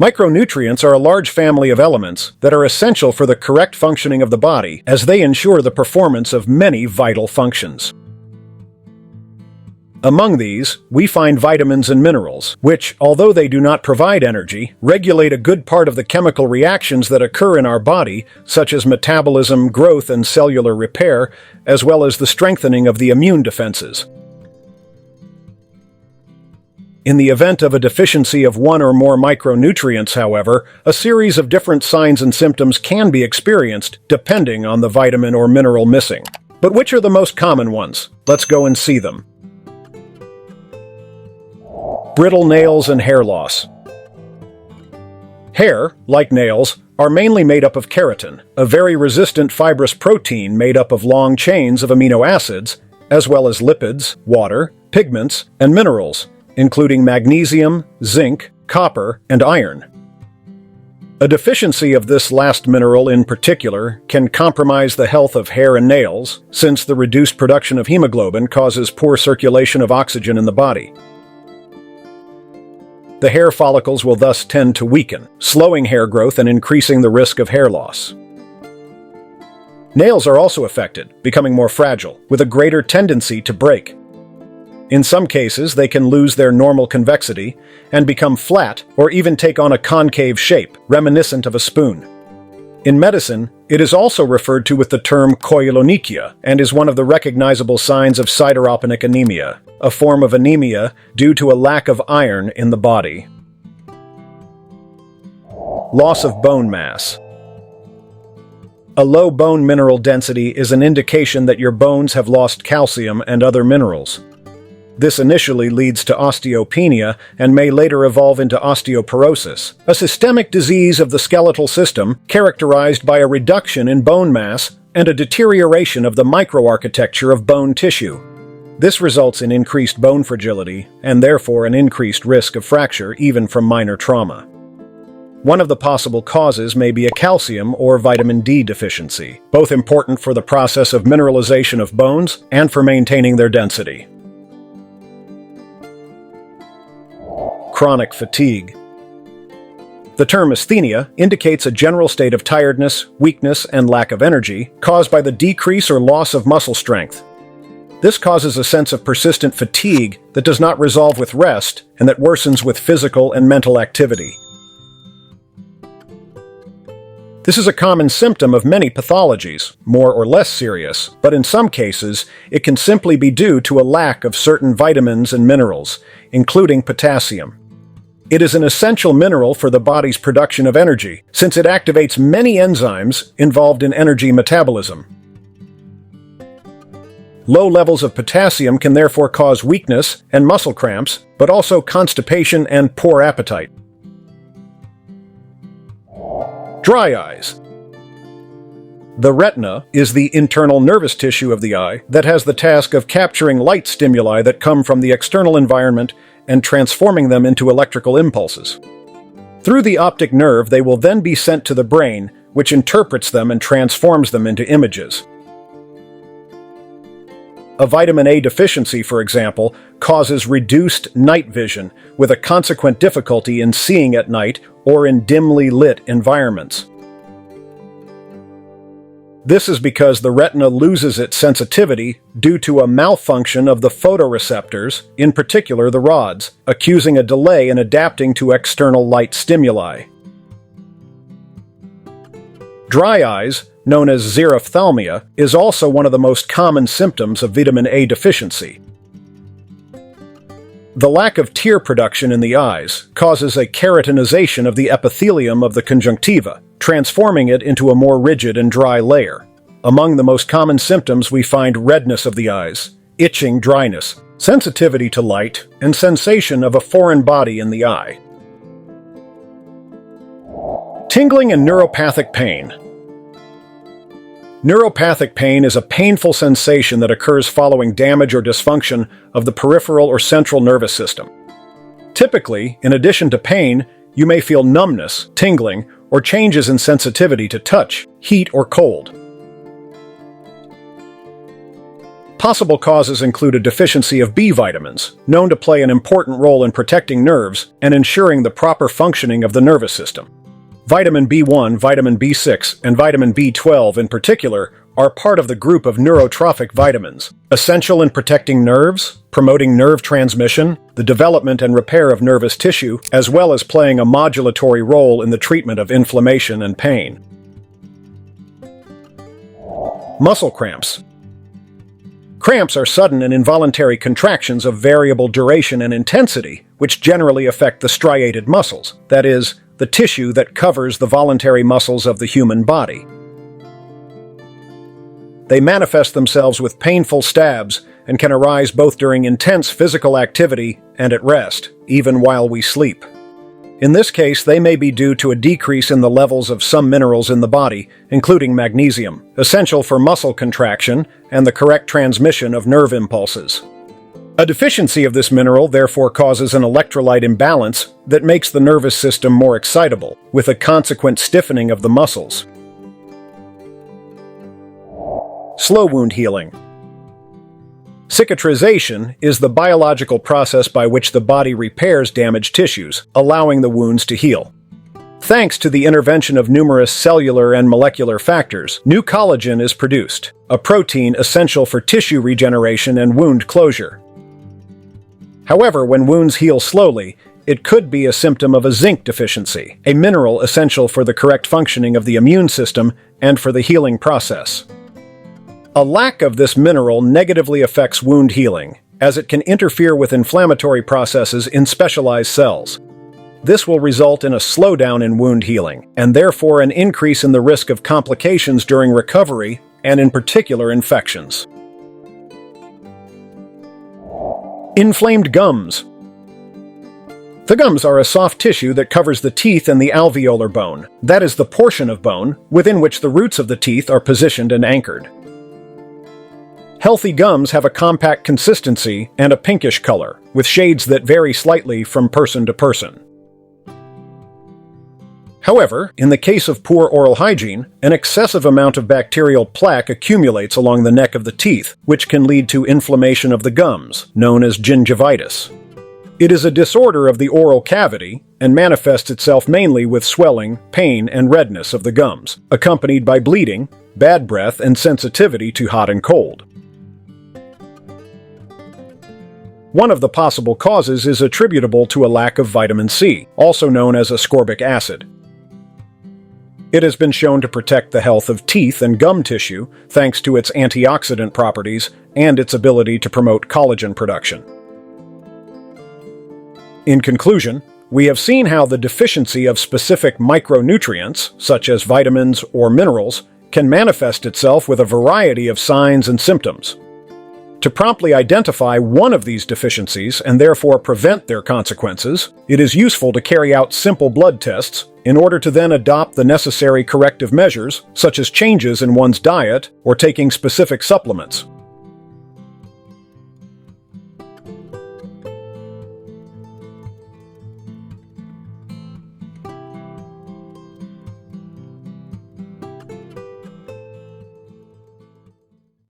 Micronutrients are a large family of elements that are essential for the correct functioning of the body, as they ensure the performance of many vital functions. Among these, we find vitamins and minerals, which, although they do not provide energy, regulate a good part of the chemical reactions that occur in our body, such as metabolism, growth, and cellular repair, as well as the strengthening of the immune defenses. In the event of a deficiency of one or more micronutrients, however, a series of different signs and symptoms can be experienced, depending on the vitamin or mineral missing. But which are the most common ones? Let's go and see them. Brittle nails and hair loss. Hair, like nails, are mainly made up of keratin, a very resistant fibrous protein made up of long chains of amino acids, as well as lipids, water, pigments, and minerals, including magnesium, zinc, copper, and iron. A deficiency of this last mineral in particular can compromise the health of hair and nails, since the reduced production of hemoglobin causes poor circulation of oxygen in the body. The hair follicles will thus tend to weaken, slowing hair growth and increasing the risk of hair loss. Nails are also affected, becoming more fragile, with a greater tendency to break. In some cases, they can lose their normal convexity and become flat or even take on a concave shape, reminiscent of a spoon. In medicine, it is also referred to with the term Koilonychia and is one of the recognizable signs of sideropenic anemia, a form of anemia due to a lack of iron in the body. Loss of bone mass. A low bone mineral density is an indication that your bones have lost calcium and other minerals. This initially leads to osteopenia and may later evolve into osteoporosis, a systemic disease of the skeletal system characterized by a reduction in bone mass and a deterioration of the microarchitecture of bone tissue. This results in increased bone fragility and therefore an increased risk of fracture even from minor trauma. One of the possible causes may be a calcium or vitamin D deficiency, both important for the process of mineralization of bones and for maintaining their density. Chronic fatigue. The term asthenia indicates a general state of tiredness, weakness, and lack of energy caused by the decrease or loss of muscle strength. This causes a sense of persistent fatigue that does not resolve with rest and that worsens with physical and mental activity. This is a common symptom of many pathologies, more or less serious, but in some cases, it can simply be due to a lack of certain vitamins and minerals, including potassium. It is an essential mineral for the body's production of energy, since it activates many enzymes involved in energy metabolism. Low levels of potassium can therefore cause weakness and muscle cramps, but also constipation and poor appetite. Dry eyes. The retina is the internal nervous tissue of the eye that has the task of capturing light stimuli that come from the external environment and transforming them into electrical impulses. Through the optic nerve, they will then be sent to the brain, which interprets them and transforms them into images. A vitamin A deficiency, for example, causes reduced night vision, with a consequent difficulty in seeing at night or in dimly lit environments. This is because the retina loses its sensitivity due to a malfunction of the photoreceptors, in particular the rods, accusing a delay in adapting to external light stimuli. Dry eyes, known as xerophthalmia, is also one of the most common symptoms of vitamin A deficiency. The lack of tear production in the eyes causes a keratinization of the epithelium of the conjunctiva, transforming it into a more rigid and dry layer. Among the most common symptoms we find redness of the eyes, itching dryness, sensitivity to light, and sensation of a foreign body in the eye. Tingling and neuropathic pain. Neuropathic pain is a painful sensation that occurs following damage or dysfunction of the peripheral or central nervous system. Typically, in addition to pain, you may feel numbness, tingling, or changes in sensitivity to touch, heat, or cold. Possible causes include a deficiency of B vitamins, known to play an important role in protecting nerves and ensuring the proper functioning of the nervous system. Vitamin B1, vitamin B6, and vitamin B12 in particular are part of the group of neurotrophic vitamins, essential in protecting nerves, promoting nerve transmission, the development and repair of nervous tissue, as well as playing a modulatory role in the treatment of inflammation and pain. Muscle cramps. Cramps are sudden and involuntary contractions of variable duration and intensity, which generally affect the striated muscles, that is, the tissue that covers the voluntary muscles of the human body. They manifest themselves with painful stabs and can arise both during intense physical activity and at rest, even while we sleep. In this case, they may be due to a decrease in the levels of some minerals in the body, including magnesium, essential for muscle contraction and the correct transmission of nerve impulses. A deficiency of this mineral therefore causes an electrolyte imbalance that makes the nervous system more excitable, with a consequent stiffening of the muscles. Slow wound healing. Cicatrization is the biological process by which the body repairs damaged tissues, allowing the wounds to heal. Thanks to the intervention of numerous cellular and molecular factors, new collagen is produced, a protein essential for tissue regeneration and wound closure. However, when wounds heal slowly, it could be a symptom of a zinc deficiency, a mineral essential for the correct functioning of the immune system and for the healing process. A lack of this mineral negatively affects wound healing, as it can interfere with inflammatory processes in specialized cells. This will result in a slowdown in wound healing, and therefore an increase in the risk of complications during recovery, and in particular infections. Inflamed gums. The gums are a soft tissue that covers the teeth and the alveolar bone, that is the portion of bone within which the roots of the teeth are positioned and anchored. Healthy gums have a compact consistency and a pinkish color, with shades that vary slightly from person to person. However, in the case of poor oral hygiene, an excessive amount of bacterial plaque accumulates along the neck of the teeth, which can lead to inflammation of the gums, known as gingivitis. It is a disorder of the oral cavity and manifests itself mainly with swelling, pain, and redness of the gums, accompanied by bleeding, bad breath, and sensitivity to hot and cold. One of the possible causes is attributable to a lack of vitamin C, also known as ascorbic acid. It has been shown to protect the health of teeth and gum tissue thanks to its antioxidant properties and its ability to promote collagen production. In conclusion, we have seen how the deficiency of specific micronutrients, such as vitamins or minerals, can manifest itself with a variety of signs and symptoms. To promptly identify one of these deficiencies and therefore prevent their consequences, it is useful to carry out simple blood tests in order to then adopt the necessary corrective measures, such as changes in one's diet or taking specific supplements.